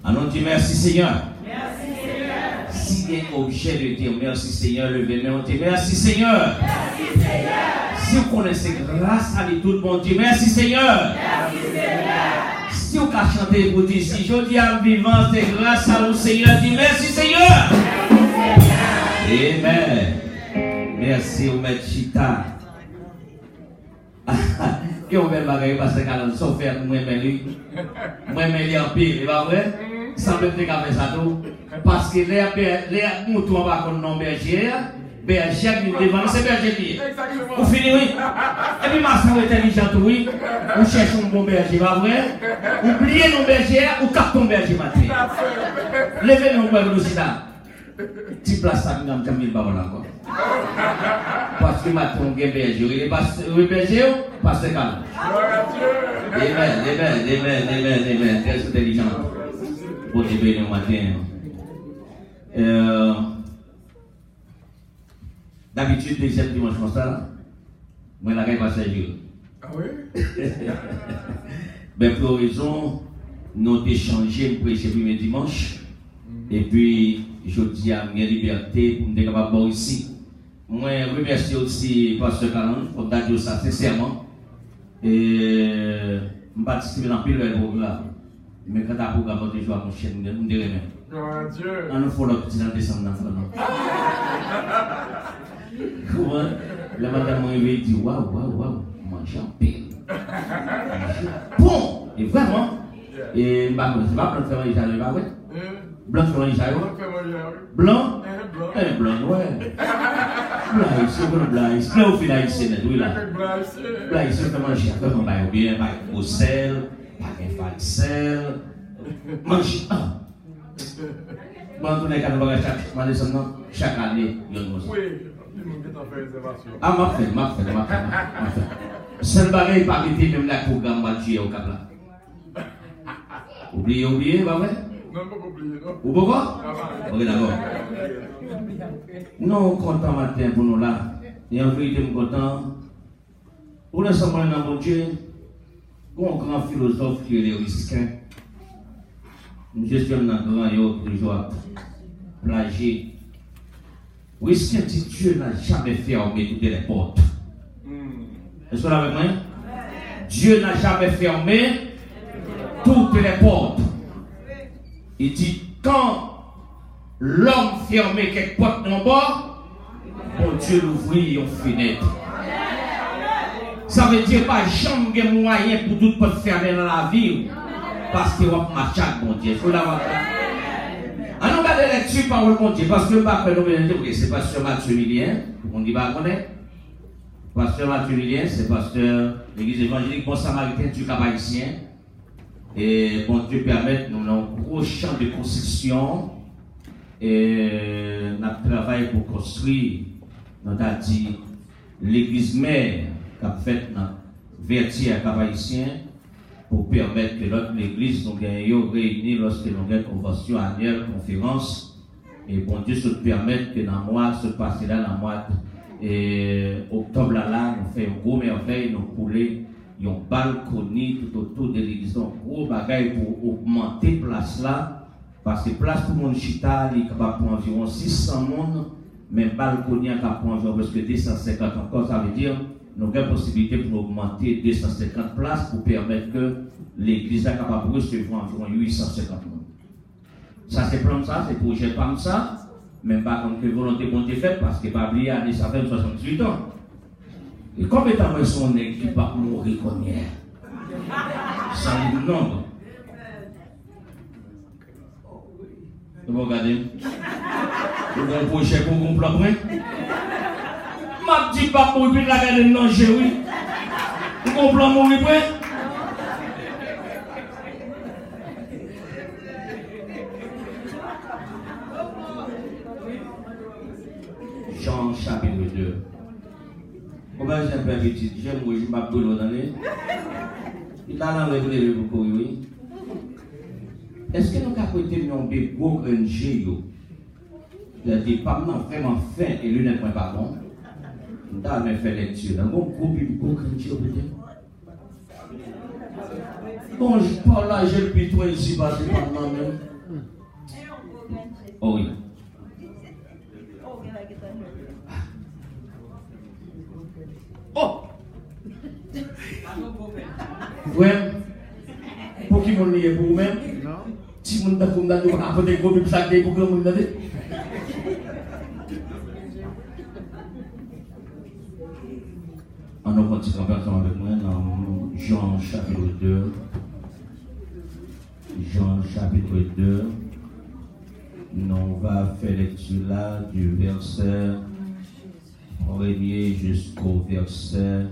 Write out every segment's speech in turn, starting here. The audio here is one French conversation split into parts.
Allons dire merci Seigneur. Merci Seigneur. Si il y a un objet de dire merci Seigneur, levez-moi, on dit merci Seigneur. Merci Seigneur. Si vous connaissez grâce à tout le monde, dit merci Seigneur. Merci Seigneur. Si vous pouvez chanter pour dire si je dis à vivant, c'est grâce à vous Seigneur, dit merci Seigneur. Merci Seigneur. Amen. Merci au maître Chita. Qui ont fait bagaille parce que quand on s'en fait, moi-même lui en pile, c'est pas vrai? Sans même te faire ça tout. Parce que les moutons va qu'on nom berger, berger qui devant, c'est berger qui. Vous finissez, oui. Et puis, ma soeur intelligente, oui. On cherche un bon berger, pas vrai? Oubliez nos bergers ou captez ton berger matin. Levez nos bergers aussi là. Petit place ça, nous avons mis le ballon encore. Parce que maintenant, on a berger. Il est berger, parce que calme. Amen. Très intelligent. Pour te bénir au matin. D'habitude, deuxième dimanche comme ça, moi, la gagne pas Sergio. Ah oui? Ben, pour raison, nous avons échangé pour prêcher le premier dimanche. Et puis, je dis à ma liberté pour me dire capable ici. Moi, je remercie aussi Pasteur Caron, pour dire ça sincèrement. Et je participe dans le programme. Mais quand tu as un programme, tu joues à mon chaîne, je me dirais même. Oh Dieu! On nous faut le petit descendre dans le fond. Comment? La madame m'a dit waouh, manger en pile. Bon! Et vraiment, et je ne sais pas blanc faire un italien, pas vrai? Blanc faire un italien? Blanc? Blanc, ouais. Blanc, c'est bon, blanc. Blanc au final, c'est oui là. Blanc, c'est vraiment cher. Comment va bien, pas au sel, pas de sel. Mange. Bon, on est quand même chaque année, il y a une chose. Oui, il m'a fait réservation. Ah, m'a fait. Seul bagage pas arrêté même le programme Mathieu au Cap là. Oubliez, pas vrai? Non, pas oublier, non. Ou pourquoi? Ok, d'accord. Nous, content matin pour nous là. Et en vérité, nous content. Pour l'instant, dans mon Dieu, un grand philosophe qui est le Risquin. Nous gestionnons un grand yo toujours plagier. Risquin dit Dieu n'a jamais fermé toutes les portes. Est-ce que vous avec moi? Dieu n'a jamais fermé toutes les portes. Il dit quand l'homme fermait quelques portes en bas, bon Dieu l'ouvrit une fenêtre. Ça veut dire pas jamais moyen pour tout porte fermer dans la vie. Parce que vous marchez avec mon Dieu. Il faut l'avoir. On regarde la lecture par le bon Dieu. Parce que c'est pasteur Mathieu Millien. On dit pas qu'on est. Pasteur Mathieu Millien, c'est pasteur l'église évangélique Bon Samaritain du Cap-Haïtien. Et bon Dieu permet, nous avons un gros champ de construction. Et nous travaillons pour construire, nous avons dit, l'église mère qui a fait notre vertier à Cap-Haïtien pour permettre que notre église nous gagne réunis lorsque nous avons une convention annuelle, conférence. Et bon Dieu se permettre que dans le mois, se passer là, dans le mois octobre là, nous faisons une grosse merveille, nous couler un balconie tout autour de l'église, un gros bagage pour augmenter place là, parce que place pour mon chita, il est capable pour environ 600 personnes, mais balconie est capable pour environ presque 250 encore, ça veut dire nous avons la possibilité pour augmenter 250 places pour permettre que l'église est capable de recevoir environ 850 personnes. Ça c'est plan ça, c'est projet comme ça, même pas comme que volonté bon Dieu faite, parce que Babli a dit ça fait 78 ans. Et combien de temps ils sont nés qui va mourir comme hier? Ça dit non. Vous regardez? Vous avez un projet pour mon plan, oui? Ma petite pas pour puis la garder non, oui. Vous comprenez mon oui? Jean chapitre 2. Comment j'ai un peu petit, j'aime où je m'appelle dans les. Il a dans le beaucoup, oui. Est-ce que nous avons été des gros grands il a dit, pas vraiment fin et lui n'est pas bon. Nous avons fait lecture. Dans mon groupe, il y a gros grands peut-être. Bon, je parle là, j'ai le piton ici, parce que pas même. Oh oui. Oh! Ouais. Pour qui vous liez pour vous-même? Non. Si vous n'avez pas de vous avez gros bébés sacs pour que vous n'avez pas. On a continué ensemble avec moi dans Jean chapitre 2. Jean chapitre 2. Nous on va faire lecture là du verset 1er jusqu'au verset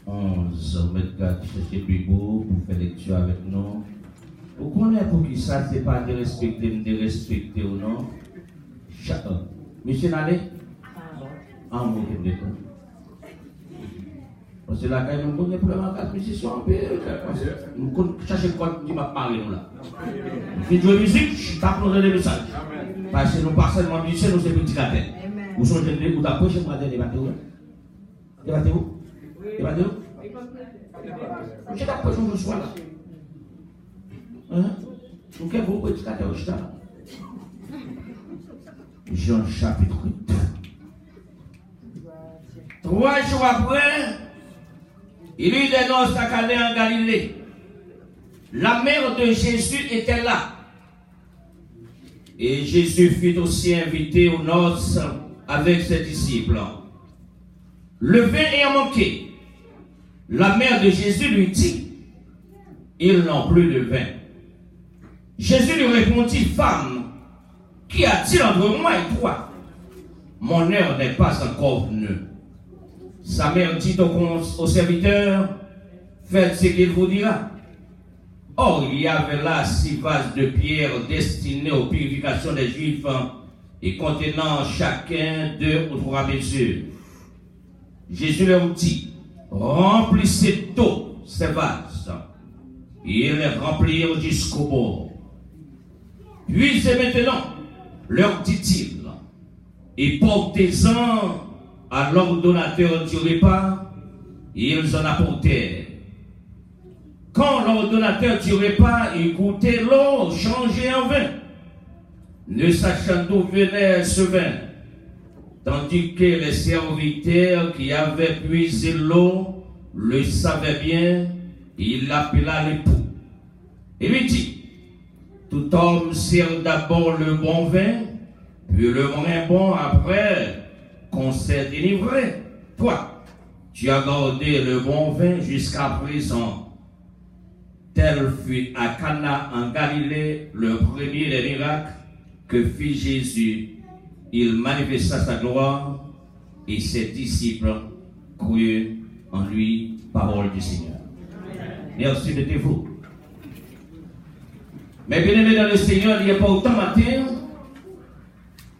11. Mettez chercher plus beau pour faire lecture avec nous. Vous connaissez pour qui ça, c'est pas de respecter ou non? Chacun. Monsieur Nalé? Ah, vous avez dit. Parce que là, quand même, nous avons problème en 4 musiciens. Nous cherchons quoi qui m'a parlé là. Si tu veux musique, je tape nos des messages. Parce que nous pas seulement musiciens, nous sommes petits gâtés. Vous sont jeunes, vous approchez moi des débattez où? Débattez où? Débattez où? Je t'approche où je sois là. Nous qu'est-ce que vous petits gâtés au stade? Jean chapitre 2. 3 jours après, il eut des noces à Cané en Galilée. La mère de Jésus était là. Et Jésus fut aussi invité aux noces avec ses disciples. Le vin ayant manqué, la mère de Jésus lui dit, ils n'ont plus de vin. Jésus lui répondit, femme, qu'y a-t-il entre moi et toi? Mon heure n'est pas encore venue. Sa mère dit au serviteur, faites ce qu'il vous dira. Or, il y avait là 6 vases de pierre destinés aux purifications des Juifs et contenant chacun 2 ou 3 mesures. Jésus leur dit, remplissez d'eau ces vases. Ils les remplirent jusqu'au bord. Puis c'est maintenant, leur dit-il, et portez-en à l'ordonnateur du repas, ils en apportèrent. Quand l'ordonnateur du repas eut goûté l'eau changée en vin, ne sachant d'où venait ce vin, tandis que les serviteurs qui avaient puisé l'eau le savaient bien, il appela l'époux et lui dit, tout homme sert d'abord le bon vin, puis le moins bon après qu'on s'est délivré. Toi, tu as gardé le bon vin jusqu'à présent. Tel fut à Cana en Galilée le premier des miracles que fit Jésus. Il manifesta sa gloire et ses disciples crurent en lui, parole du Seigneur. Merci, mettez-vous. Mais bien aimé dans le Seigneur, il n'y a pas autant matin.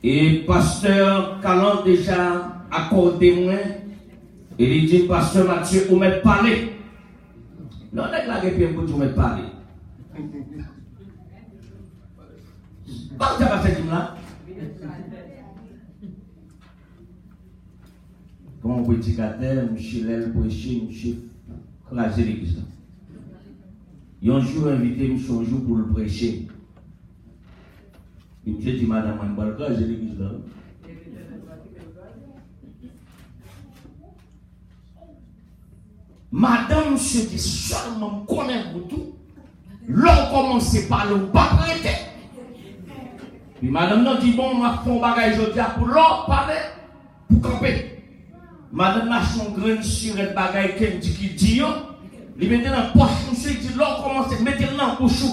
Et pasteur Calan déjà accordé moi. Et il dit, pasteur Mathieu, vous m'avez parlé. Non, on est là que vous m'avez parlé. Quand ça va cette là? Quand on petit gâteau, monsieur l'aile prêcher, monsieur classer l'église. Il y a un jour invité, monsieur un jour pour le prêcher. Et monsieur dit, madame, on va classer l'église là. Madame se dit seulement connaître tout. L'on commence à parler ou pas prêter. Puis madame nous dit bon, ma fond bagage aujourd'hui pour l'on parler, pour camper. Madame n'a son grain sur le bagage qui dit, il met dans la poche, monsieur, il dit l'on commence à mettre dans la bouche.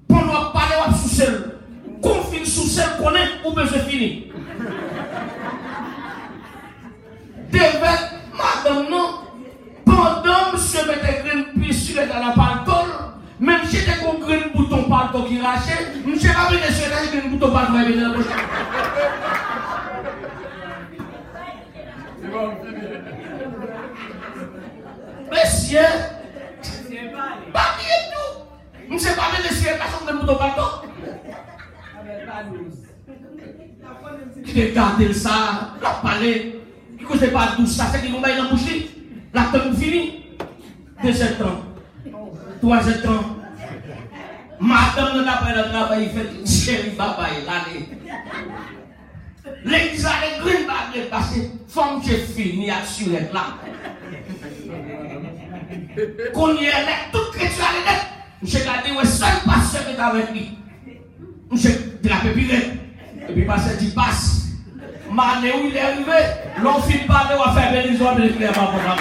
Pour nous parler, on va sous seul. Confine sous seul, connaît ou besoin fini. Devant madame non. Pendant monsieur mettait grain sur la pantole, même si j'étais con grain bouton pantole qui rachait, monsieur va venir sur la grain bouton pantole qui venir dans la bouche. Monsieur, pas bien tout. Monsieur pas venir sur la chambre de bouton pantole. Qui te garde ça, la parler, qui ne sait pas tout ça, c'est qui nous met dans la bouche. La temps fini, 2 ans, 3 ans, Madame n'a pas le travail, il fait chérie, papa, il a l'église a les green baguettes parce que femme j'ai fini à sur là. Qu'on y est, toute chrétien je regardé le seul pasteur qui est avec lui. Je drapé pirate. Et puis pasteur dit passe. Mané où il est arrivé, l'on finit par nous à faire bénédiction de l'éclairement pour la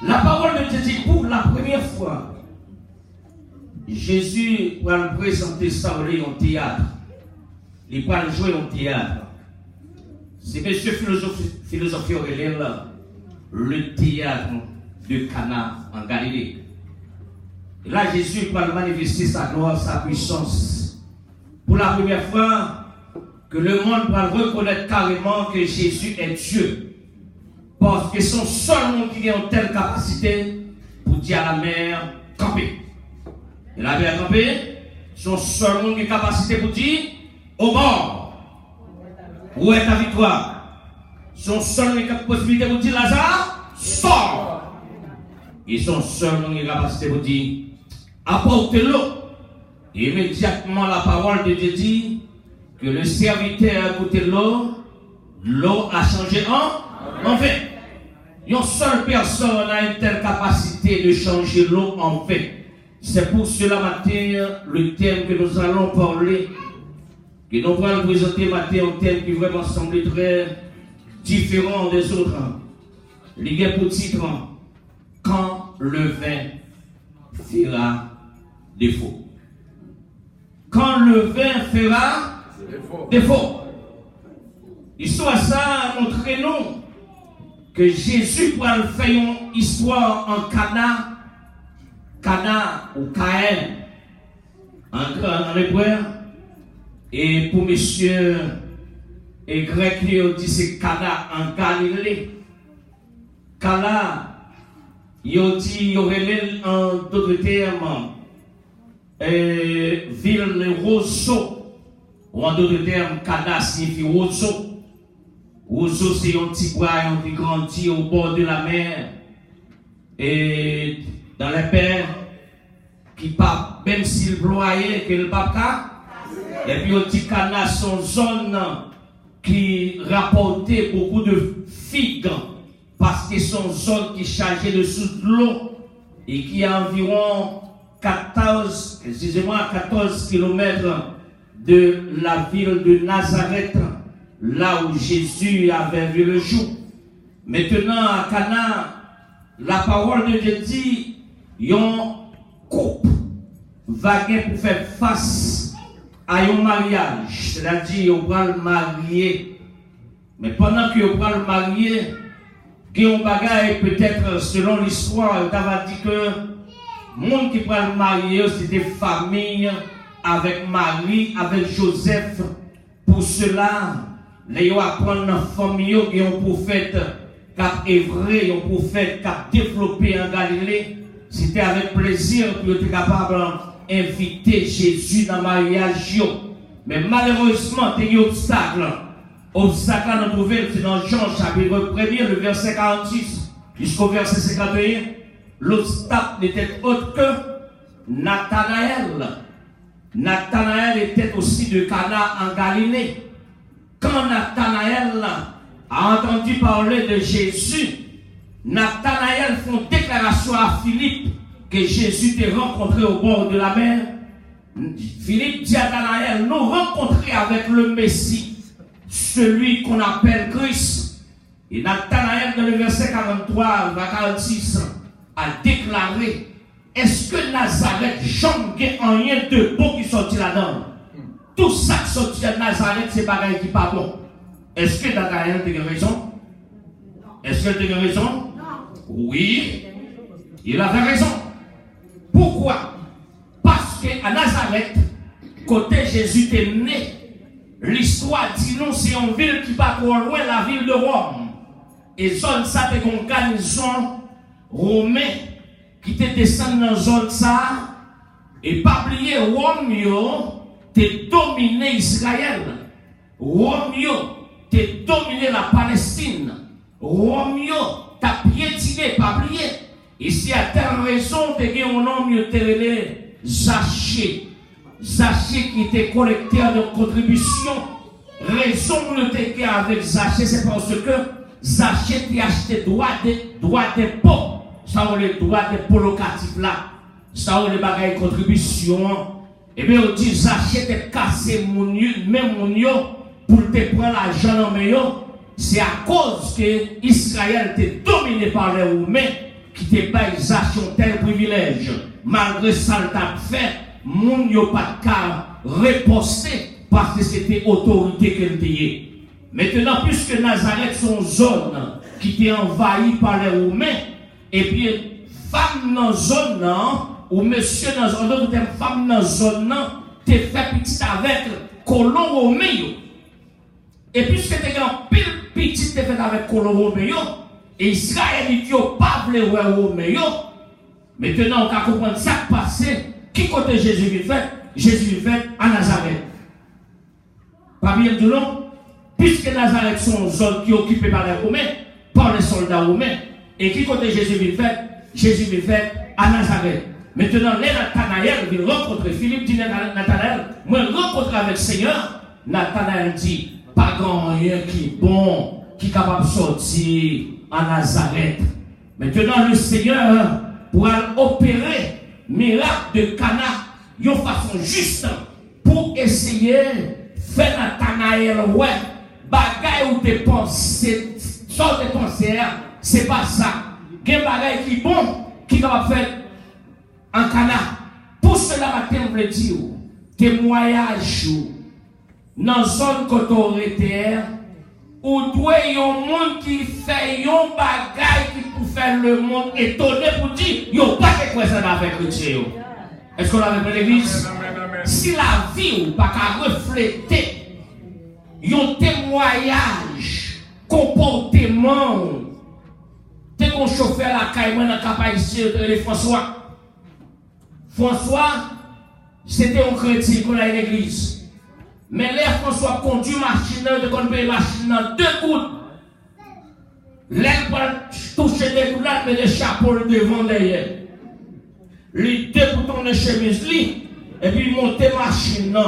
La parole de Dieu dit pour la première fois, Jésus va présenter ça au théâtre. Il va jouer au théâtre. C'est monsieur philosophie Aurélien là, le théâtre de Cana en Galilée. Et là, Jésus va manifester sa gloire, sa puissance. Pour la première fois, que le monde va reconnaître carrément que Jésus est Dieu. Parce que son seul monde qui a une telle capacité pour dire à la mer, camper. Et la mer camper, son seul monde qui a capacité pour dire, au bord, où est ta victoire? Son seul monde qui a possibilité pour dire, Lazare, sort. Et son seul monde qui a capacité pour dire, apporte l'eau. Et immédiatement la parole de Dieu dit que le serviteur a goûté l'eau, l'eau a changé en fait. Une seule personne a une telle capacité de changer l'eau en fait. C'est pour cela matin, le thème que nous allons parler, que nous allons présenter matin, un thème qui vraiment semble très différent des autres. Il y a pour titre, quand le vin fera défaut. Quand le vin fera défaut. L'histoire ça montre nous que Jésus va faire une histoire en Cana ou Caen, en hébreu, et pour monsieur et grec, il dit c'est Cana en Galilée. Cana, il dit, il y aurait en d'autres termes, ville roseau, ou en d'autres termes, Cana signifie roseau. Roseau, c'est un petit bois qui grandit au bord de la mer. Et dans les pères, qui pas, même s'il ployait, qu'il ne pas pas. Et puis, au petit Cana, son zone qui rapportait beaucoup de figues. Parce que son zone qui chargeait dessous de l'eau. Et qui est environ 14 km de la ville de Nazareth. Là où Jésus avait vu le jour. Maintenant, à Cana, la parole de Dieu dit, yon couple vague pour faire face à un mariage. C'est-à-dire, on va le marier. Mais pendant qu'on va le marier, qu'on bagaille peut-être, selon l'histoire, on va dire que le monde qui va le marier, c'est des familles avec Marie, avec Joseph. Pour cela, les gens apprennent dans la famille qui ont un prophète qui a œuvré, un prophète qui a développé en Galilée. C'était avec plaisir qu'ils étaient capables d'inviter Jésus dans le mariage. Mais malheureusement, il y a un obstacle. Obstacle à nous trouver, c'est dans Jean chapitre 1er, le verset 46 jusqu'au verset 51. L'obstacle n'était autre que Nathanaël. Nathanaël était aussi de Cana en Galilée. Quand Nathanaël a entendu parler de Jésus, Nathanaël fait une déclaration à Philippe que Jésus t'a rencontré au bord de la mer. Philippe dit à Nathanaël, nous rencontrer avec le Messie, celui qu'on appelle Christ. Et Nathanaël, dans le verset 43 à 46, a déclaré, est-ce que Nazareth, jamais rien de bon qui sortit là-dedans? Tout ça qui sortit de Nazareth, c'est pareil qui n'est pas bon. Est-ce que Nathanaël a raison? Est-ce qu'il a raison? Oui, il avait raison. Pourquoi? Parce qu'à Nazareth, côté Jésus est né, l'histoire dit nous, c'est une ville qui va trop loin, la ville de Rome. Et zone ça, c'est une garnison romaine qui te descend dans zone ça, et pas oublier Rome, te dominé Israël. Rome t'a dominé la Palestine. Rome t'a piétiné, pas oublié. Et si à telle raison, t'es un homme qui était Zaché. Zaché qui était collecteur de contribution. Raison pour le t'es avec Zaché, c'est parce que Zaché t'a acheté droit d'impôt. Ça, on les droits d'impôt locatifs là. Ça, on les bagailles contribution. Et bien, on dit Zaché t'a cassé même mon yo pour te prendre l'argent en meilleur. C'est à cause que Israël était dominé par les Romains qui te baillent Zaché un tel privilège. Malgré ça, le t'a fait, moun yo pas de cas riposter parce que c'était autorité qu'elle était. Maintenant, puisque Nazareth sont zone qui était envahie par les Romains, et puis femme dans zone ou monsieur dans zone, femme dans zone, t'es fait petit avec colon romain. Et puisque t'es grand pile petit t'es fait avec colon romain, et Israël dit pas voulu voir romain. Maintenant, on va comprendre ça qui passé. Qui côté Jésus vit fait? Jésus vit fait à Nazareth. Pas bien de long, puisque Nazareth sont une zone qui est occupée par les Romains, par les soldats romains, et qui côté Jésus vit fait? Jésus vit fait à Nazareth. Maintenant, les Nathanaël vient rencontrer Philippe, dit Nathanaël, moi rencontrer avec le Seigneur. Nathanaël dit, pas grand rien qui est bon, qui est capable de sortir à Nazareth. Maintenant, le Seigneur pour opérer miracle de Cana de façon juste pour essayer de faire Nathanaël ouais bagaille ou des pensées sort de pensées c'est pas ça quel bagaille qui bon qui va faire en Cana pour cela matin on veut dire témoignage dans zone cotoritaire ou doit y a un monde qui fait un bagaille qui pour faire le monde étonné pour dire il n'y a pas de quoi ça avec chrétien. Est-ce qu'on a avec l'église? Si la vie ou pas qu'à refléter un témoignage, comportement, t'es qu'on chauffeur la caille, dans la capacité de François. François, c'était un chrétien qu'on a à l'église. Mais là, François conduit machine, de conduire machine dans 2 gouttes. L'air pour toucher des gouttes là, mais le chapeau devant derrière. Les 2 boutons de chemise, et puis il monte machine.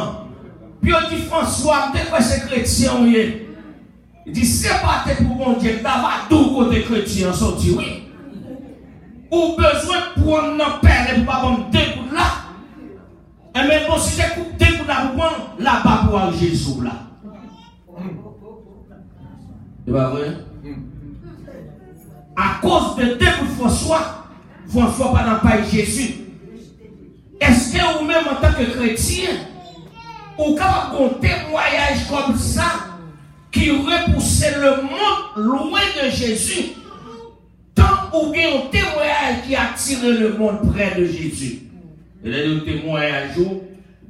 Puis on dit François, t'es quoi ce chrétien? Il dit c'est pas pour mon Dieu, t'as tout côté chrétien sorti, oui. Ou besoin de prendre nos pères pour pas prendre 2 gouttes là. Et même bon, si j'ai coupé 2 gouttes là, pour prendre là-bas pour aller Jésus là. C'est pas vrai? À cause de 2 gouttes François pas dans le pays Jésus. Est-ce que vous-même en tant que chrétien, vous capable un témoignage comme ça qui repoussait le monde loin de Jésus, tant ou bien un témoignage qui attire le monde près de Jésus? Et là, un témoignage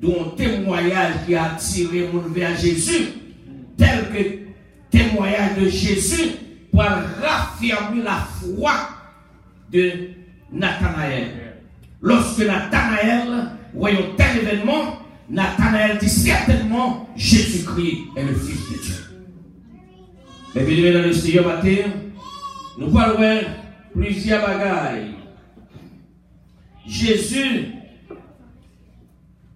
un témoignage qui a attiré le monde vers Jésus, tel que témoignage de Jésus pour raffirmer la foi de Nathanaël. Lorsque Nathanaël voyait un tel événement, Nathanaël dit certainement Jésus-Christ est le Fils de Dieu. Mais bien dans le Seigneur matin, nous parlons plusieurs bagailles. Jésus,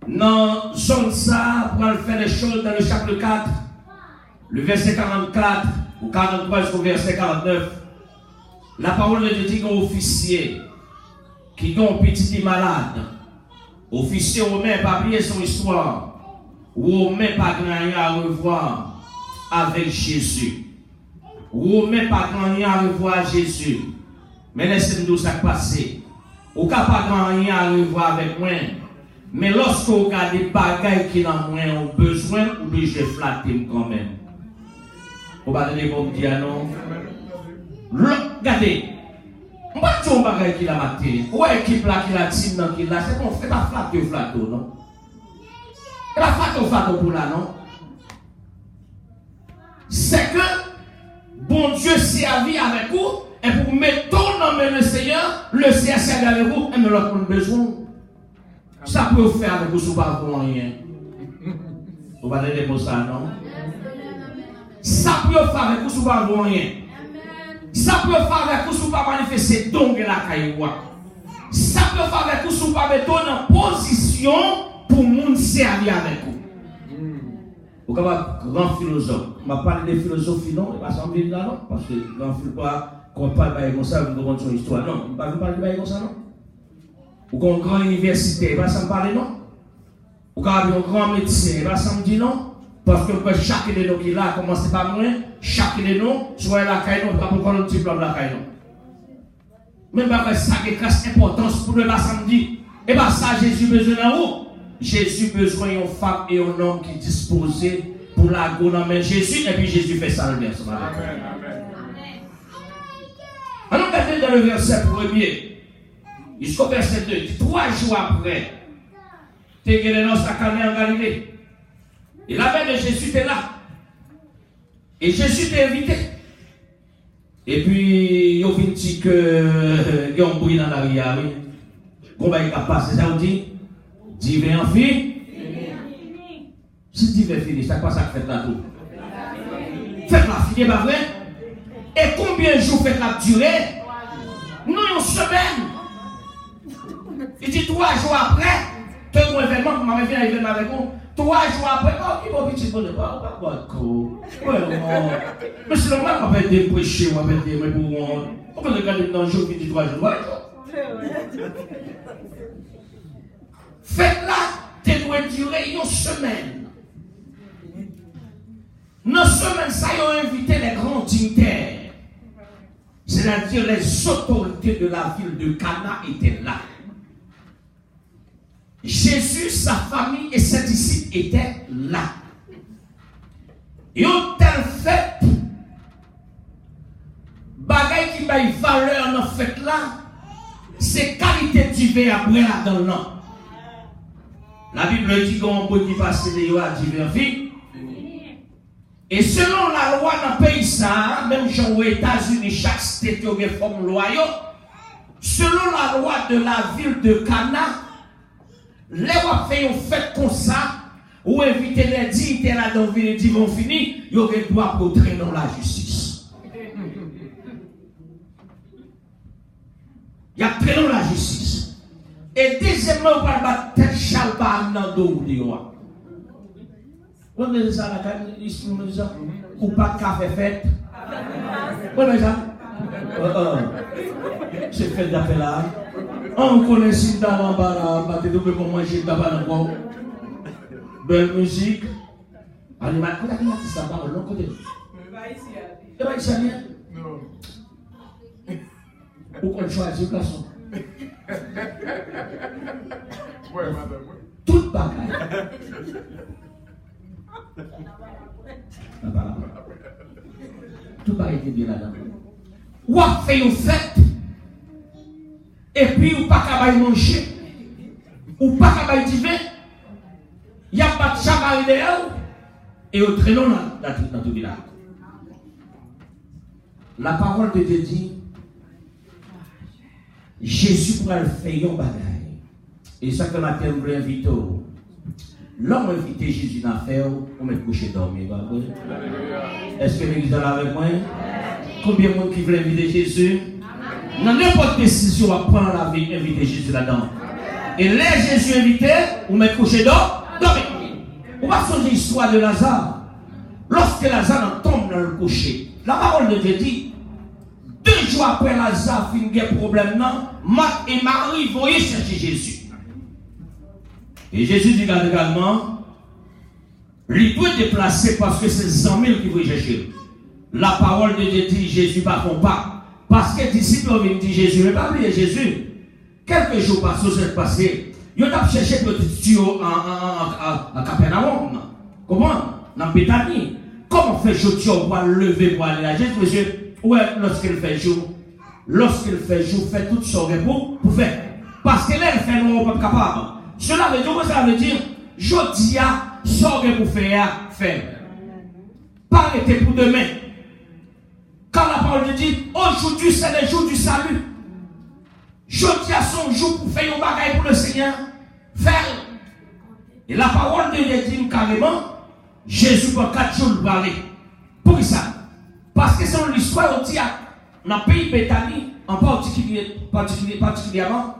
dans zone ça, pour faire les choses dans le chapitre 4, le verset 44 ou 43 jusqu'au verset 49, la parole de Dieu dit qu'un officier qui est un petit malade, officier romain pas oublier son histoire, romain pas grand rien à revoir avec Jésus. Romain pas grand rien à revoir Jésus. Mais laissez-nous ça passer. Ou pas grand rien à revoir avec moi. Mais lorsque vous regardez des bagailles qui ont moins besoin, obligé de flatter quand même. Vous ne pouvez pas dire non. Regardez. On va dire un bagage qui l'a maté. Ou équipe là qui l'a team dans qui l'a, c'est bon, fait pas flatter, non? Et la flatter pour là, non? C'est que bon Dieu servi avec vous, et pour mettre ton nom le Seigneur servi avec vous, et mais l'autre a besoin. Ça peut faire avec vous, si vous ne pouvez pas rien. Vous ne pouvez pas dire ça, non? Ça peut faire avec vous, si vous ne pouvez rien. Ça peut faire avec vous, si vous ne pouvez pas manifester donc la caïwa. Ça peut faire avec vous, si vous ne pouvez pas mettre en position pour nous servir avec vous. Vous avez un grand philosophe. Je ne vais pas parler de philosophie, non, il va s'en venir là, non, parce que grand philosophe, quand on parle de ça, vous comprenez son histoire, non, il ne va pas parler de ça, non. Ou qu'on grand université, il va s'en parler, non. Ou qu'on a un grand médecin, il va s'en dire, non. Parce que chaque de nous qui est là, commence par moi, chaque de nous, soit la caille, on ne peut pas prendre le diplôme de la caille. Même pas ça qui est importance pour le samedi. Et bien ça, Jésus besoin de où? Jésus besoin d'une femme et un homme qui disposé pour la go dans main Jésus, et puis Jésus fait ça le verset. Amen. Alors, regardez dans le verset 1er, jusqu'au verset 2, 3 jours après, tu es guéri dans sa carrière en Galilée. Et la mère de Jésus était là. Et Jésus t'a invité. Et puis, il a dit que il y a un bruit dans la rivière. Comment il a passé ça? On dit, divin en fille. Si divin fini, c'est quoi ça que fait là tout? Faites la fille, pas vrai? Et combien de jours fait la durée? Nous, une semaine. Il dit 3 jours après, tout le monde événement, vous m'avez fait un événement avec vous. 3 jours après, oh, il va petit bonheur, pas mais c'est normal, on va être prêcher, on va être mais pour on peut regarder dans le jour qui dit 3 jours. Faites-la, tu dois durer une semaine. Dans une semaine, ça y a invité les grands dignitaires, c'est-à-dire les autorités de la ville de Cana étaient là. Jésus, sa famille et ses disciples étaient là. Et une telle fête, bagaille qui m'a valeur dans cette fête là, c'est qualité divine après là dans le nom. La Bible dit qu'on peut y passer des lois divines vie. Et selon la loi dans le pays, ça, même aux États-Unis, chaque state a une forme loi. Selon la loi de la ville de Cana, les rois fait une fête comme ça, ou inviter les dignitaires là dans le ville vont finir, ils ont le droit pour traîner dans la justice. Il y a traîné dans la justice. Et deuxièmement, on va battre tel chalba dans le dos de roi. Vous avez ça la canne, ou pas de café fait. Vous avez ça? C'est fait d'appel là. On connaît si dans l'embarras, tu dois manger d'abord encore. Belle musique. Allez, ma côté, ça va, de l'autre côté. Tu vas ici, rien? Non. Ou qu'on choisit le garçon? Oui, madame, oui. Toute bagaille. Tout bagaille était bien là-dedans. Ou a fait une fête. Et puis, ou pas qu'à manger, ou pas qu'à divin, il n'y a pas de chabaille dehors, et au traîneau dans tout village. La parole de Dieu dit, Jésus pourrait le faire un bagaille. Et ça que matin, je voulais inviter. L'homme invité Jésus dans faire, on met coucher dormir. Est-ce que l'église est là avec moi? Combien de monde qui veut inviter Jésus? Dans n'importe quelle décision, on va prendre la vie, inviter Jésus là-dedans. Et les Jésus invité, on met coucher dormir. On va changer l'histoire de Lazare. Lorsque Lazare tombe dans le coucher, la parole de Dieu dit, 2 jours après Lazare finit un problème, Marc et Marie vont y chercher Jésus. Et Jésus dit également, il doit déplacer parce que c'est 100 000 qui vont y chercher. La parole de Dieu dit, Jésus ne va pas. Parce que les disciples ont dit Jésus, mais pas oublier Jésus. Quelques jours passés, ils ont cherché petit tuyau en Capernaum. Comment? Dans Béthanie. Comment fait jour pour lever pour aller à Jésus, monsieur? Ouais, lorsqu'il fait jour. Lorsqu'il fait jour, fait tout ce pour faire. Parce que là, il fait nous, on n'est pas capable. Cela veut dire, quoi ça veut dire? Je dis à, sort pour faire. Pas arrêter pour demain. Quand la parole dit, aujourd'hui c'est le jour du salut. Je dis à son jour pour faire un bagage pour le Seigneur. Faire. Et la parole de Dieu dit carrément, Jésus pour 4 jours parler. Pour ça? Parce que c'est l'histoire aussi dans le pays Béthanie, en particulièrement,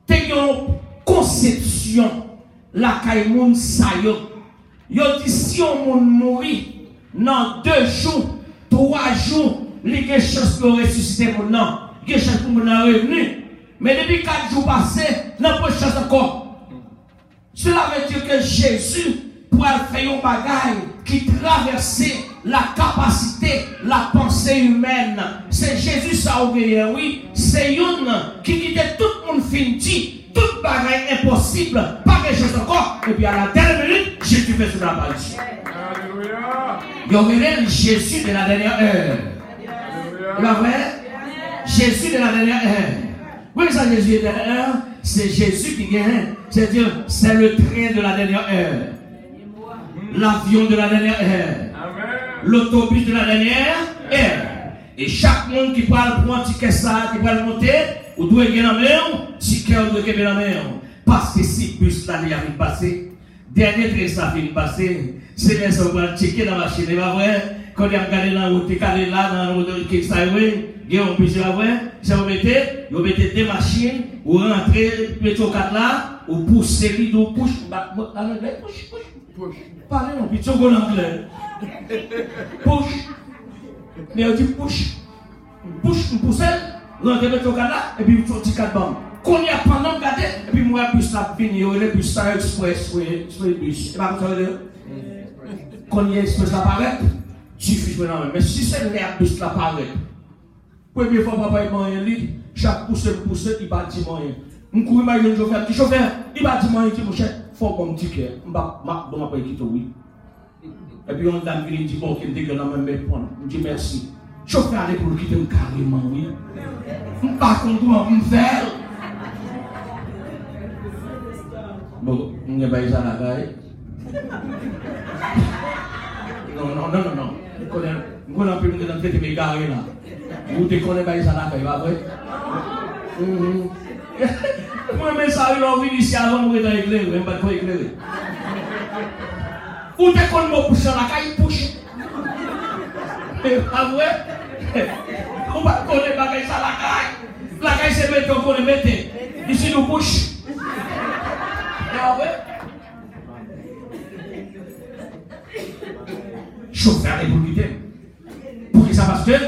tu as une conception, la caïmoun sayo. Yo dit si on mourit dans 2 jours, 3 jours, il y a des chances pour ressusciter mon nom, il y a des chances pour mon revenu. Mais depuis 4 jours passés, il n'y a pas de chance encore. Cela veut dire que Jésus pour faire un bagage qui traversait la capacité, la pensée humaine. C'est Jésus ça oui. C'est une qui dit tout le monde finit, tout bagage impossible, pas quelque chose encore. Et puis à la dernière minute, Jésus fait son apparition. Alléluia. Il y aurait Jésus de la dernière heure. Il y aurait Jésus de la dernière heure. Oui, ça Jésus de la dernière heure, c'est Jésus qui gagne. C'est-à-dire, c'est le train de la dernière heure. L'avion de la dernière heure. L'autobus de la dernière heure. Et chaque monde qui parle pour un ticket ça, qui va le monter, ou doit gagner la main, ticket ou doit gagner la main. Parce que si bus là, il a fini passer, dernier train ça fini passer, c'est bien ça, on va checker dans la machine, c'est pas vrai? Quand il a regardé là, on est calé là, dans la route qui ça, oui, il y a un bus là, ouais, ça vous mettez 2 machines, ou rentrez, mettez au 4 là, ou poussez lui, ou push, en anglais, push. Parlez en petit en anglais. Push. Mais on dit push. Push, pousse, rentrez, mettez au 4 là, et puis vous sortez 4 bandes. Quand il y a pendant regarder, et puis moi, bus là, fini, le bus ça, express, sur le bus. C'est pas comme ça, quand il y a express là, paraît, tu fiches maintenant. Mais si c'est l'air bus là, paraît. Première fois, papa, il m'a dit, chaque pousse, il va dire moyen. Je cours, je vais dire, chauffeur, il va dire moyen, mon cher, il faut bon ticket. Je vais pas quitter, oui. Et puis, on a dit, bon, qu'il me dit, on même prendre. Je dis merci. Chauffeur, allez pour quitter carrément, oui. Je ne sais pas comment je vais faire. Bon, je ne vais pas ça la caille. Non. Je connais un peu de traiter mes garés là. Vous te connaissez pas ça la caille, pas vrai? Moi, mais ça, il a envie ici avant de me éclairer, même pas de éclairer. Ou te connais mon pousse la caille, pousse. Mais pas vrai? On va connaître pas ça la caille. La caille, c'est mettre, on connaît mettre. Ici, nous pousse. Ah ouais? Chauffeur et pour quitter. Pour qui ça passe que?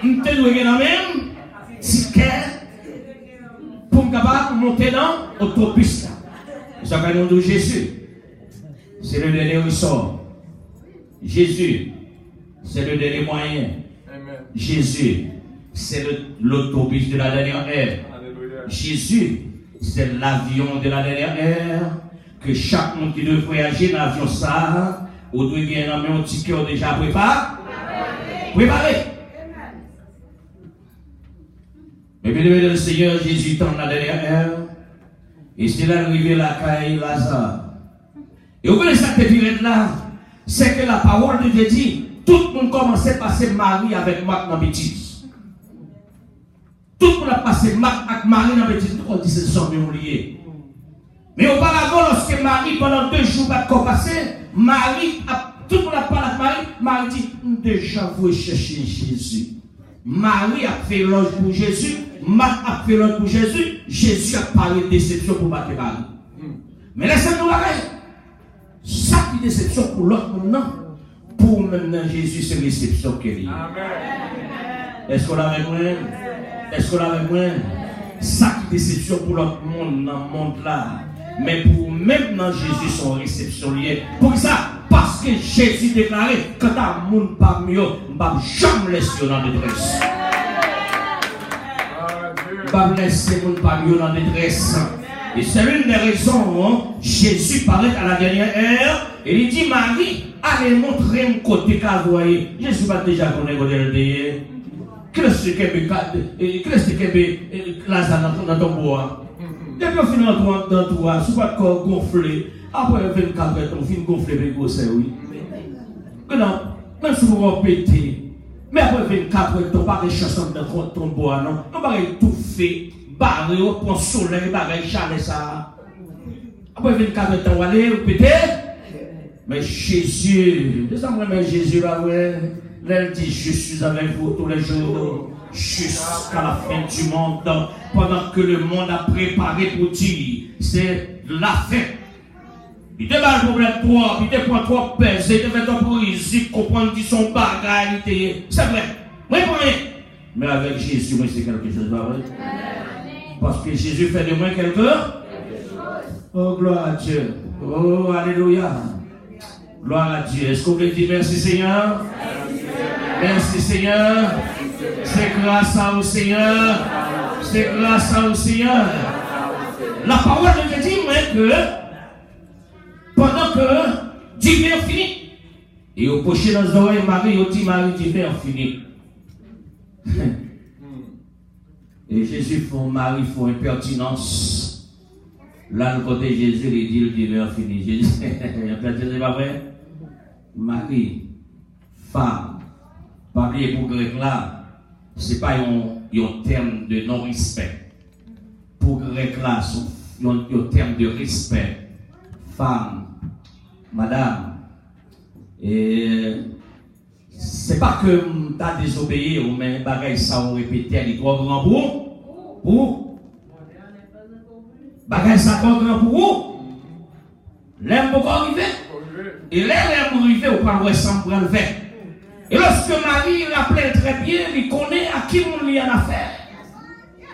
Nous te doit gagner la même ticket pour capable monter dans l'autobus. Ça va nous de Jésus. C'est le dernier ressort. Jésus, c'est le dernier moyen. Jésus, c'est l'autobus de la dernière heure. Jésus, c'est l'avion de la dernière heure. Que chaque monde qui doit voyager dans l'avion ça, ou doit gagner un ticket déjà préparé. Mais bien aimé le Seigneur Jésus dans la dernière heure, et c'est là arrivé la caille Lazare. Et vous connaissez cette période là, c'est que la parole de Dieu dit, tout le monde commençait à passer Marie avec Marc dans bêtise. Tout le monde a passé Marc avec Marie dans bêtise, on dit c'est sont liés. Mais auparavant, lorsque Marie, pendant 2 jours, pas de passé, tout le monde a parlé avec Marie, Marie dit, déjà vous cherchez Jésus. Marie a fait l'ange pour Jésus, Marc a fait l'ange pour Jésus, Jésus a parlé de déception pour battre Marie. Mais laissez-nous l'arrêter. Ça qui est déception pour l'autre maintenant, pour maintenant Jésus, c'est réception qu'il y a. Est-ce qu'on l'a avec moi? Est-ce qu'on l'a avec moi? Ça qui est déception pour l'autre monde dans le monde là. Mais pour maintenant Jésus, son réception liée. Pour ça, parce que Jésus déclarait, quand un monde pas mieux, je ne vais jamais laisser dans la détresse. Je ne vais pas laisser le monde pas mieux dans la détresse. Et c'est l'une des raisons, Jésus parlait à la dernière heure, et il dit, Marie, allez montrer mon côté qu'à voyer. Jésus va déjà connaître le dernier. Qu'est-ce que Lazare dans ton bois? Depuis qu'on finit dans toi, sous votre corps gonflé, après 24 heures, on finit gonflé avec gros oui. Que non, même si vous pété, mais après 24 heures, on ne pas de chanson dans ton bois, non? On va étouffer, barrer, on prend soleil, barrer, chalet ça. Après 24 heures, on va aller péter. Mais Jésus, mais Jésus là, ouais, elle dit, je suis avec vous tous les jours, jusqu'à la fin du monde, pendant que le monde a préparé pour dire, c'est la fin. Il te bat le problème toi, il te prend trop pesé, il te fait trop poésie, comprendre son bagage, c'est vrai, moi pour rien. Mais avec Jésus, moi c'est quelque chose de vrai. Parce que Jésus fait de moi quelque chose. Oh gloire à Dieu. Oh alléluia. Gloire à Dieu. Est-ce qu'on peut dire merci Seigneur? Merci Seigneur. C'est grâce à au Seigneur. C'est grâce à au Seigneur. La parole de Dieu dit que pendant que l'hiver fini, et au poché dans les oreilles, Marie, il dit Marie, l'hiver fini. Et Jésus fait Marie, fait impertinence. Là, le côté Jésus, il dit l'hiver fini. Jésus, c'est pas vrai? Marie, femme, parler pour grec là, c'est pas un terme de non-respect. Pour grec là, c'est un terme de respect. Femme, madame, et c'est pas que tu as désobéi ou mais bagaille ça on répétait les trois grands pour bagaille ça trois grands pour l'aime beaucoup arriver et l'aime arriver au pas sans prendre le et lorsque Marie rappelait très bien il connaît à qui on lui a affaire.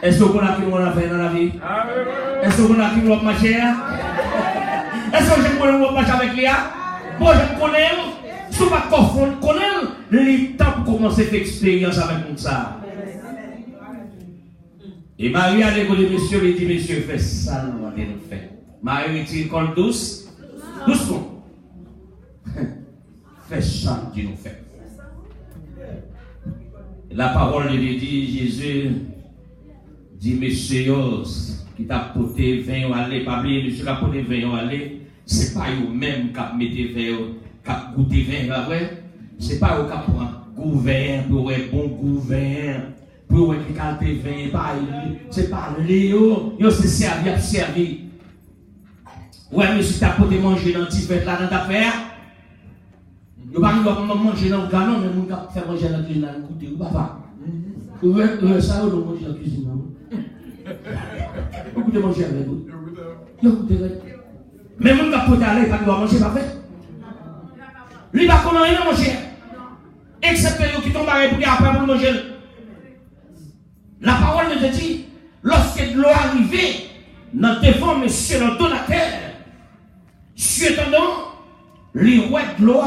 Est-ce qu'on a qui on a affaire dans la vie? Est-ce qu'on a qui on a marché? Est-ce que je peux marcher avec lui? Bon, je connais, je ne peux pas confondre, je connais le temps pour commencer à faire expérience avec ça. Et Marie a dit, monsieur, il dit, monsieur, fais ça, nous avons fait. Marie dit, quand doucement. Fais ça, dit nous fait. La parole de Dieu dit, Jésus dit, monsieur, qui t'a porté 20 ans aller, pas oublier, monsieur, qui a porté 20 ans aller. C'est pas eux-mêmes qui mettent vers, qui goûtent vers, c'est pas eux qui prennent gouverne, pour être bon gouverne, pour être qualité vin, c'est pas Léo, yo c'est servi. Ouais, monsieur, t'as porté manger dans petit fête là dans ta affaire. Yo pas manger dans le canon, mais mon cap faire manger dans la cuisine, écoutez, papa. Ouais, ça, on mange dans la cuisine. Écoutez, manger avec vous. Écoutez, mais mon gars peut aller, il va manger pas fait. Il va comment rien manger. Excepté ceux qui tombent pour dire après pour manger. La parole de Dieu dit, lorsque de l'eau arrivait, dans devant monsieur le donateur, suétendant, les rois de l'eau,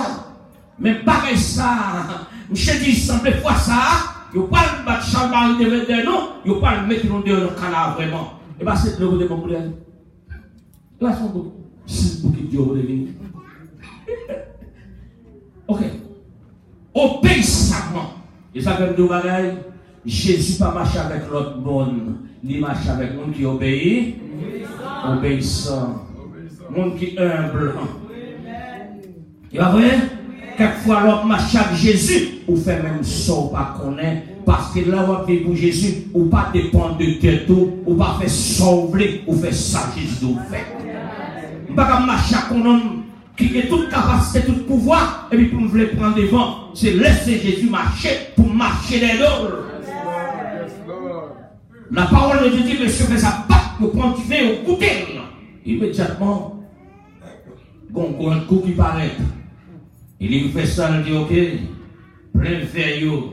mais pareil ça, monsieur dit, semble fois ça, il ne pas le battre Charles de non, il ne pas le mettre dans le canard vraiment. Et bien c'est le côté de mon problème. Il va son côté. C'est pour qu'il Dieu revienne. Ok. Obéissamment. Et ça fait deux bagailles. Jésus pas marché avec l'autre monde. Il marche avec le monde qui obéit. Obéissant. Le monde qui est humble. Et après, quelquefois l'autre marche avec Jésus. Ou fait même ça ou pas connaître. Parce que là, on vit pour Jésus. Ou pas dépendre de tête ou pas faire sauver. Ou faire ça Jésus ou fait. Pas marcher avec un homme qui a toute capacité, tout pouvoir, et puis pour me prendre devant, c'est laisser Jésus marcher pour marcher des autres. La parole de Dieu dit, monsieur fait sa patte pour prendre du vin au goûter. Immédiatement, un coup qui paraît. Il fait ça, il dit, ok, plein de verre,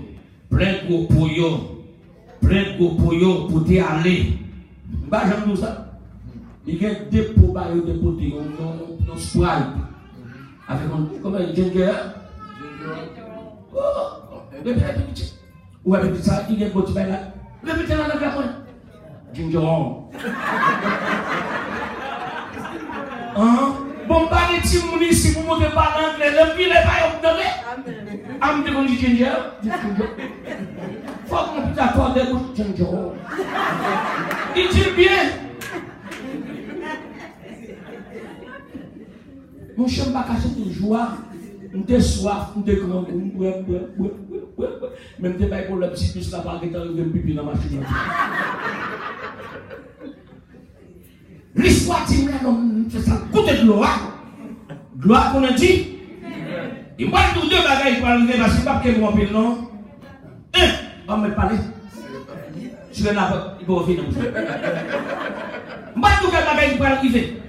plein de gros pour t'y aller. Bah, j'aime tout ça. Il y a des pots de potés, un sprite. Avec un ginger. Oh, ou avec ça, il y a un petit là. Répétez là dans la pointe. Ginger. Bon, pas les petits mounis, si vous ne pas l'anglais, le pile est pas obtenu. Am de dit ginger. Faut qu'on puisse accorder le ginger. Il dit bien. Mon chien m'a caché de joie, de soif, de grand même de bail pour le petit bus là, pas de arriver pipi dans la machine. L'histoire dit, c'est ça, côté de l'eau, Gloire qu'on a dit. Et moi, tous deux bagailles pour arriver parce que pas que mon pile non. On me parler. Je vais là, il faut finir. Moi, tous deux bagailles pour arriver.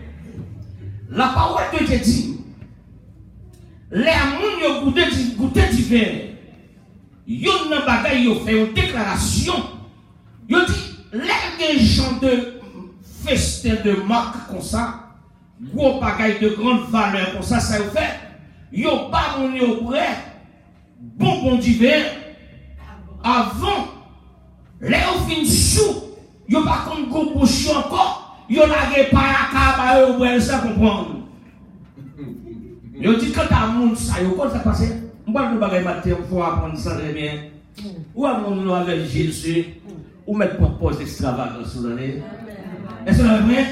La parole de Dieu dit, les amours goûté divers. Yon nan bagay yo fait une déclaration. Yo dit, les gens de festin de marque comme ça, gros bagay de grande valeur comme ça yo fait. Yo pas mon yo prêt, bonbon divers. Avant, les fin sous, yo pas comme gros bouche encore, yo n'avait pas à caba yo pour ça comprendre. Yo dit quand ta monde ça yo comment ça passer? Moi, je vais apprendre ça très bien. Ou à mon avec Jésus, ou mettre propos extravagant sur l'année. Est-ce que vous avez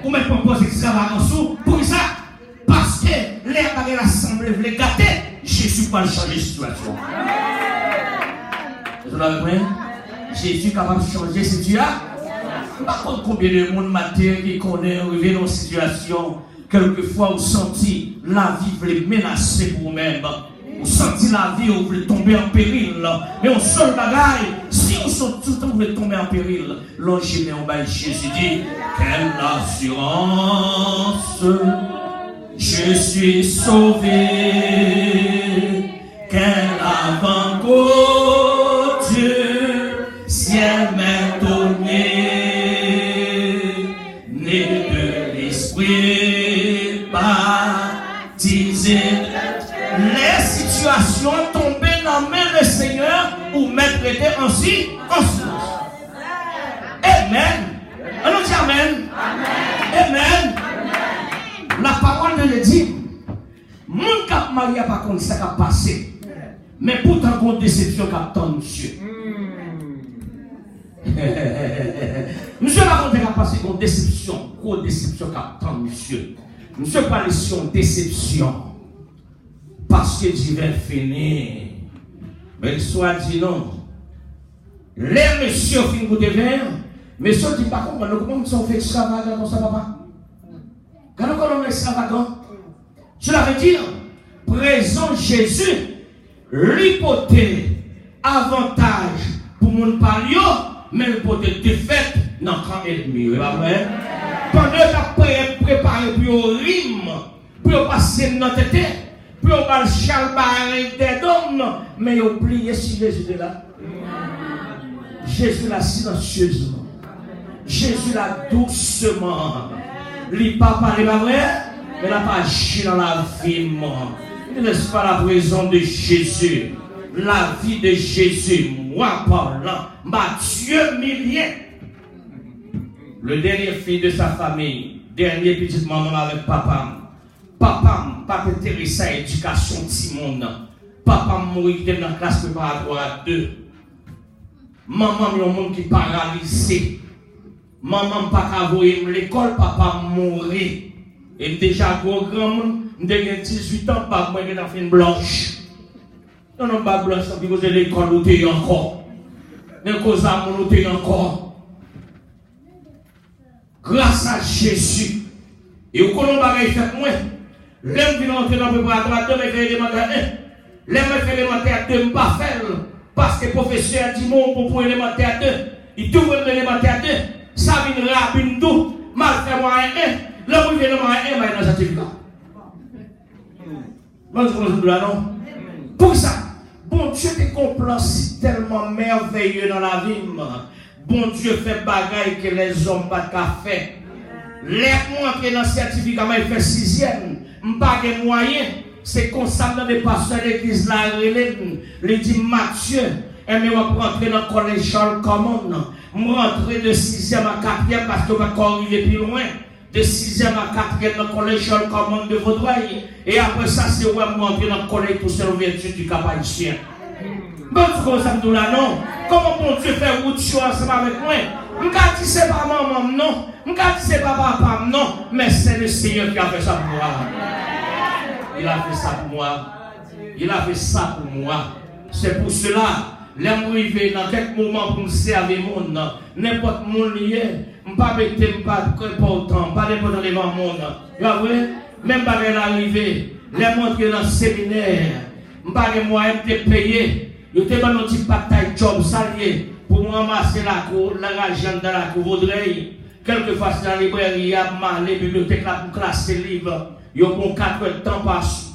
ou mettre propos extravagant sur pour ça? Parce que les bagages l'assemblée veulent gâter, Jésus va changer la situation. Est-ce que vous avez Jésus est capable de changer la situation. Par contre, combien de monde matin qui connaît, arrivé dans une situation, quelquefois, vous sentez la vie veut menacer pour vous-même. Vous sentez la vie, vous voulez tomber en péril. Mais on seul bagaille, si vous sentez tout le temps vous voulez tomber en péril, l'ange en bas Jésus dit, quelle assurance, je suis sauvé, quel avant-goût, Dieu, ciel m'étonné, né de l'esprit, baptisé. Les situations tombées dans la main du Seigneur ou mettre était ainsi en silence. Amen. On nous dit Amen. Amen. La parole de Dieu dit, mon cap Maria pas contre ça qui a passé, mais pourtant contre déception qui attend monsieur. Monsieur va contre qui a passé contre déception qui attend monsieur. Monsieur parle sur déception. Parce que Dieu va finir. Mais il soit dit non. Les messieurs finissent de verre. Messieurs disent pas comment nous sommes fait extravagants comme ça, papa. Quand nous sommes extravagants, cela veut dire, présent Jésus, l'hypothèse, avantage pour mon palio, mais l'hypothèse défaite dans le camp ennemi. Pendant que tu as préparé pour rime, pour passer dans ta tête, pour pas chalbarer des hommes, mais ils ont oublié si Jésus est là. Jésus l'a silencieusement. Jésus l'a doucement. Il n'a pas parlé, pas vrai, mais il n'a pas agi dans la vie. Ne laisse pas la présence de Jésus. La vie de Jésus, moi parlant, Matthieu Millier, le dernier fils de sa famille, dernier petite maman avec papa. Papa pas intéressé à l'éducation de Simon. Papa mourit dans la classe préparatoire 2. Maman est un monde qui est paralysé. Maman pas qu'à voir l'école, papa mourit. Et déjà gros grand monde, j'ai 18 ans, pas moi qui a fait une blanche. Non, pas blanche, parce que l'école où tu es encore. Mais cause à mon où tu es encore. Grâce à Jésus. Et au colon bagaille fait moi. L'homme vient entrer dans le préparatoire 2, mais fait élémentaire 1. L'homme fait élémentaire 2, je pas faire. Parce que le professeur dit mon pour élémentaire 2. Il trouve l'élémentaire 2. Ça vient rapide tout. Mal fait moi 1. L'homme vient dans 1, il va dans le certificat. Non? Pour ça, bon Dieu te complot tellement merveilleux dans la vie. Bon Dieu fait bagaille que les hommes pas qu'à faire. Les mois qui dans le certificat, il fait 6e. Pas de moyens, c'est comme ça dans les pasteurs de l'église là, il dit Matthieu, et je vais rentrer dans le collège Charles Common, je vais rentrer de 6e à 4e parce que je vais arriver plus loin, de 6e à 4e dans le collège Charles Common de Vaudreuil, et après ça, c'est où je vais rentrer dans le collège pour servir vertu du cap haïtien. Bon, tu comme ça, non? Comment bon Dieu fait route ensemble avec moi? Je ne dis c'est pas maman, non. Je ne dis c'est pas papa, non. Mais c'est le Seigneur qui a fait ça pour moi. Il a fait ça pour moi. Il a fait ça pour moi. C'est pour cela, l'arrivé dans quelques moments pour me servir le monde. N'importe mon lié, je ne vais pas mettre pas important, pas n'importe devant le monde. Même pas l'arrivée, les montré dans le séminaire, je pas de moyens de payer. Je te donne un petit bataille job salier pour ramasser l'argent dans la cour Vaudreuil. Quelquefois, c'est dans la librairie, il y a les bibliothèques là pour classer les livres. Ils ont 4 heures de temps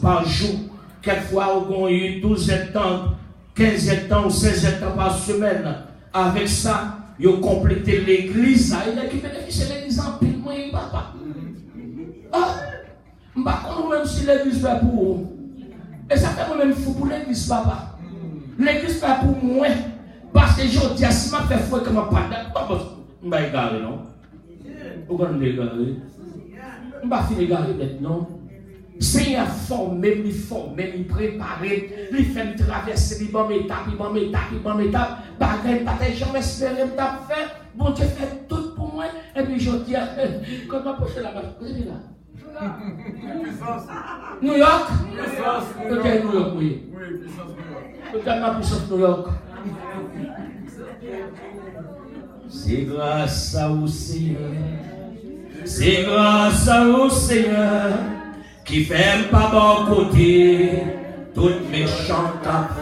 par jour. Quelquefois, ils ont eu 12 heures de temps, 15 heures de temps ou 16 heures de temps par semaine. Avec ça, ils ont complété l'église. Il y a qui bénéficie de l'église en pile, moi, papa. Ah, je ne sais pas même si l'église fait pour vous. Et ça fait moi-même fou pour l'église, papa. L'église fait pour moi. Parce que je dis, si je fais fouet comme un pas, je ne vais pas égarer, non? Vous allez égarer. Je ne vais pas finir égarer maintenant. Seigneur formé, il préparé, il fait traverser les bonnes étapes, bagaille, pas jamais espéré, me faire. Bon Dieu fait tout pour moi. Et puis je dis, quand je m'approche là-bas, vous êtes là? New York? Ok, New York, oui. Oui, puissance New York. Peut-être ma puissance New York. C'est grâce à vous, Seigneur. C'est grâce à vous, Seigneur, qui fait pas bon côté. Toutes mes chants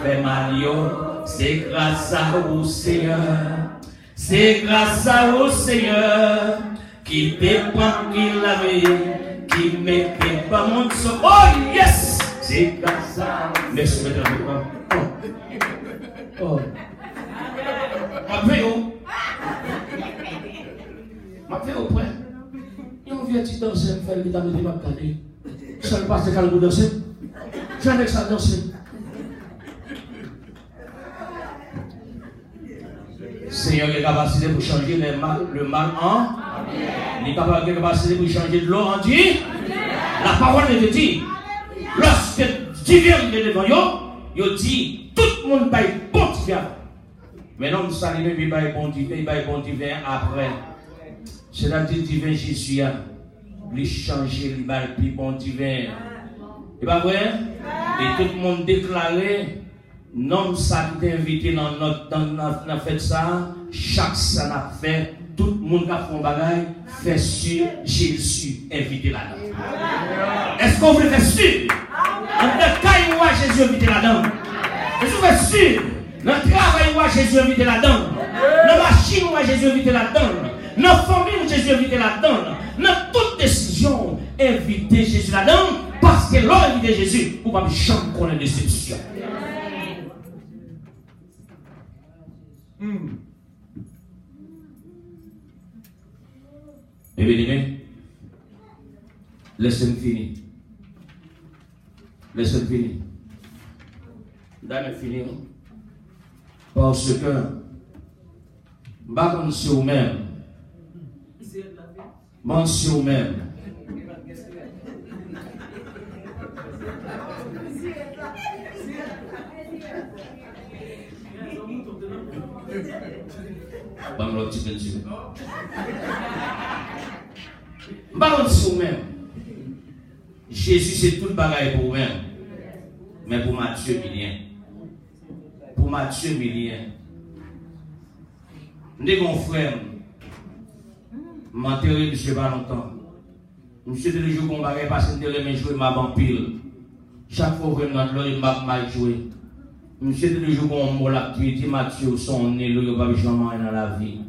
fait malio. C'est grâce à vous, Seigneur. C'est grâce à vous, Seigneur, qui dépend qui la vie, qui met pas mon son. Oh yes! C'est grâce à vous. Merci, mesdames. Oh. Ma fait au point. Il m'a dit danser, faire l'état de ma tête. Ça ne passe qu'à le danser. J'en ai que ça danser. Seigneur, il est capacité pour changer le mal en. Il est capacité pour changer de l'eau en dit. La parole de Dieu. Lorsque Dieu est devant vous, il dit tout le monde va être bon divin. Mais non, nous saluons, il va être bon divin après. C'est-à-dire divin Jésus a changé, il va être bon divin. C'est pas vrai? Et tout le monde déclaré, non, ça qui est invité dans notre fête ça, chaque ça n'a fait, tout le monde qui a fait un bagage, fait sur Jésus invité là-dedans. Est-ce qu'on veut faire sûr? Dans le cas où Jésus invité là-dedans. Est-ce que vous êtes sûr? Dans le travail où Jésus invité là-dedans. Dans la machine où Jésus invité là-dedans. Dans la famille où Jésus invité là-dedans. Dans toute décision, inviter Jésus là-dedans. Parce que l'on invite Jésus, vous ne pouvez jamais connaître déception. Et bien aimé, laissez-moi finir. Laissez-moi finir. D'ailleurs finir. Parce que, pas comme si vous-même, bon si vous-même, Jésus c'est tout le bagage pour vous-même. Mais pour Matthieu Millien. Pour Matthieu Millien. Nous mon frère. M'enterrer monsieur pas longtemps. Monsieur de le jour qu'on va passer de jouer ma vampire. Chaque fois que notre l'œil m'a mal joué. Monsieur de le jour qu'on m'a l'activité Mathieu son nez, il va pas jamais dans la vie.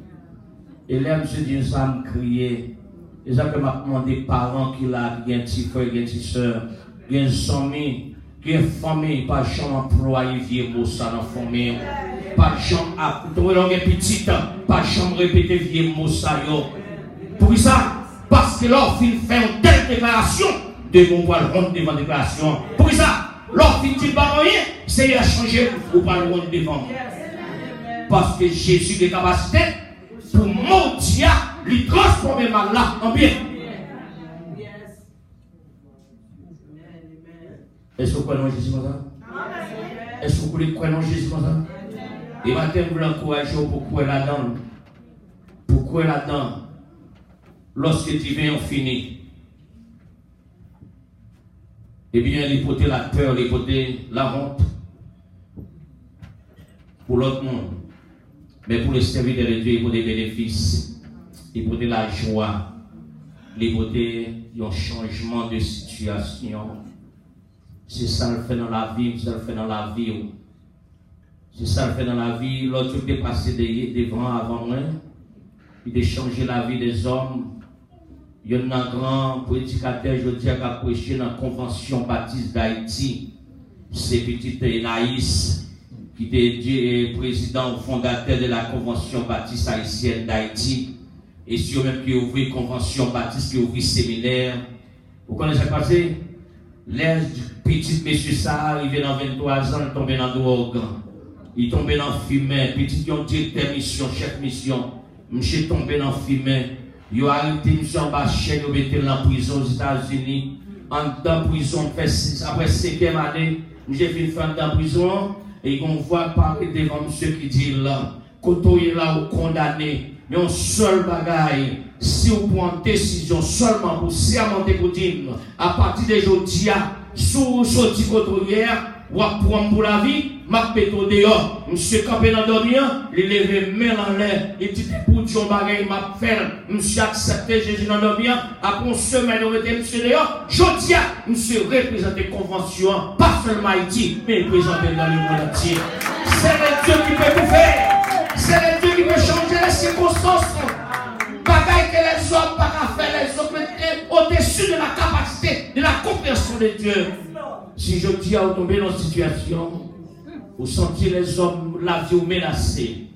Et là, monsieur dit ça me crier. Et ça que m'a demandé parents qui là, qui ont un petit frère, qui ont une petite soeur, qui ont une amis, qui ont une famille, pas jamais employé vieux mots ça dans la famille. Pas jamais à trouver une petite, pas jamais répéter vieux mots ça yo. Pour ça, parce que leur fille fait une telle déclaration, de mon poil rond devant la déclaration. Pour ça, leur fille dit pas rien, c'est à changer ou pas le rond devant. Parce que Jésus a des capacités pour maudire, lui transformer mal là en bien. Est-ce que vous croyez en Jésus comme ça? Est-ce que vous croyez en Jésus comme ça? Et maintenant, vous l'encouragez pour croire là-dedans. Pour croire là-dedans. Lorsque tu viens, on finit. Eh bien, il faut la peur, il faut la honte. Pour l'autre monde. Mais pour les serviteurs de Dieu, il faut des bénéfices. Il faut de la joie. Il faut un changement de situation. situation. C'est ça le fait dans la vie, c'est ça le fait dans la vie. C'est ça le fait dans la vie. L'autre qui est passé devant avant moi, il a changé la vie des hommes. Il y a un grand prédicateur, je dis, qui a prêché dans la Convention baptiste d'Haïti. C'est petit Naïs, qui était président fondateur de la Convention baptiste haïtienne d'Haïti. Et si même qui a ouvert Convention baptiste, qui a ouvert séminaire. Vous connaissez ce qui s'est passé? Les petits messieurs ça arrivé dans 23 ans, ils tombaient dans drogue. Ils tombaient dans fumée. Petit qui ont directeur mission, chef mission. Monsieur tombé dans fumée. Ils ont arrêté monsieur en bas chaîne, ils ont mis dans la prison aux États-Unis. En dans prison, après 5e année, j'ai fait une femme dans la prison. Et on voit parler devant monsieur qui dit là, quand on est là, on condamné. Mais un seul bagaille, si vous prenez une décision seulement pour sermenter pour dire, à partir de aujourd'hui, sous sorti contre hier, ou à prendre pour la vie, ma péto dehors, monsieur campé dans dormir, il levé main en l'air, il dit pour Dieu bagaille, m'a fait, monsieur accepté Jésus dans dormir, après une semaine, il était monsieur dehors, aujourd'hui, monsieur représente convention, pas seulement Haïti, mais il représente dans le monde entier. C'est le Dieu qui peut tout faire. C'est le Dieu qui peut changer les circonstances. Bagaille que les hommes pas faire, les hommes au-dessus de la capacité, de la compréhension de Dieu. Si je dis à vous tomber dans une situation, vous sentez les hommes, la vie menacée,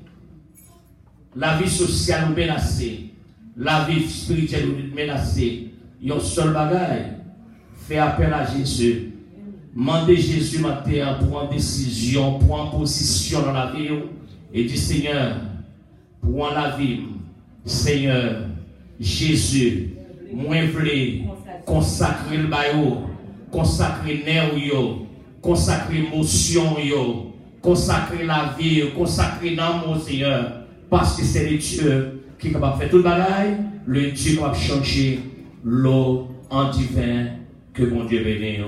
la vie sociale menacée, la vie spirituelle menacée, il y a un seul bagaille. Fait appel à Jésus. Mandez Jésus matin pour prendre décision, pour prendre position dans la vie. Et dit Seigneur, pour la vie, Seigneur, Jésus, moi voulais consacrer le baillot, consacrer nerf, consacrer émotion, consacrer la vie, consacrer l'amour, Seigneur, parce que c'est le Dieu qui est capable de faire tout le bagaille, le Dieu qui va changer l'eau en divin, que mon Dieu bénisse.